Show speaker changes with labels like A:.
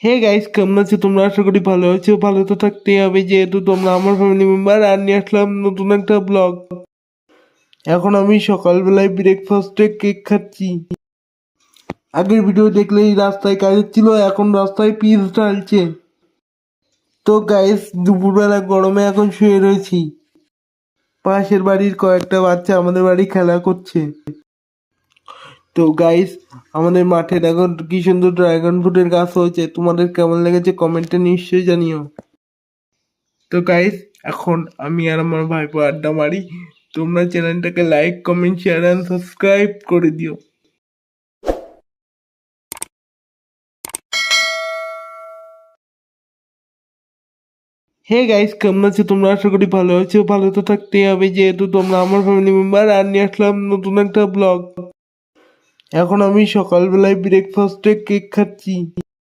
A: Hey guys, কেমন আছো তোমরা? আশা করি ভালো আছো। ভালো তো থাকতেই হবে, যেহেতু তোমরা আমার ফ্যামিলি মেম্বার। আর নিয়ে আসলাম নতুন একটা ব্লগ। এখন আমি সকালবেলায় ব্রেকফাস্টে কেক খাচ্ছি। আগের ভিডিও দেখলেই রাস্তায় কাজ হচ্ছিল, এখন রাস্তায় পিস ঢালছে। তো গাইস, দুপুরবেলা গরমে এখন শুয়ে রয়েছি। পাশের বাড়ির কয়েকটা বাচ্চা আমাদের বাড়ি খেলা করছে। তো গাইস, আমাদের মাঠে এখন কি সুন্দর ড্রাগন ফ্রুটের গাছ হয়েছে। তোমাদের কেমন লেগেছে কমেন্টে নিশ্চয়ই জানিও। তো গাইস, এখন আমি আর আমার ভাইপো আড্ডা মারি। তোমরা চ্যানেলটাকে like, comment, share and subscribe করে দিও। হে গাইস, কেমন আছো তোমরা? আশা করি ভালো আছো। ভালো তো থাকতেই হবে, যেহেতু তোমরা আমার ফ্যামিলি মেম্বার। আর নিয়ে আসলাম নতুন একটা ব্লগ। এখন আমি সকালবেলায় ব্রেকফাস্টে কেক খাচ্ছি।